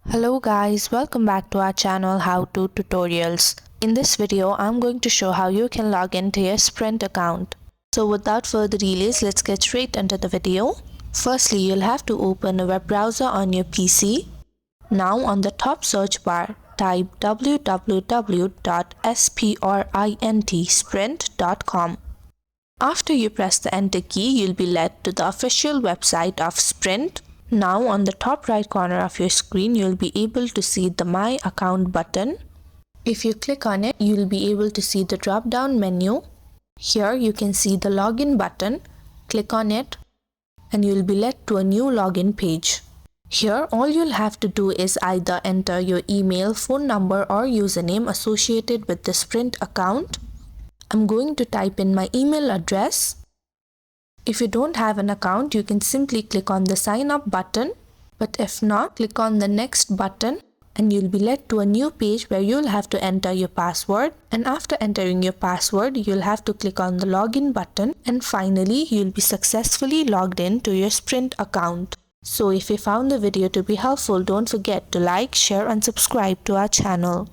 Hello guys, welcome back to our channel How To Tutorials. In this video, I'm going to show how you can log into your Sprint account. So without further delays, let's get straight into the video. Firstly, you'll have to open a web browser on your PC. Now on the top search bar, type www.sprintsprint.com. After you press the enter key, you'll be led to the official website of Sprint. Now on the top right corner of your screen, you'll be able to see the My Account button. If you click on it, you'll be able to see the drop down menu. Here you can see the login button. Click on it and you'll be led to a new login page. Here all you'll have to do is either enter your email, phone number or username associated with the Sprint account. I'm going to type in my email address. If you don't have an account, you can simply click on the sign up button, but if not, click on the next button and you'll be led to a new page where you'll have to enter your password, and after entering your password, you'll have to click on the login button and finally you'll be successfully logged in to your Sprint account. So if you found the video to be helpful, don't forget to like, share and subscribe to our channel.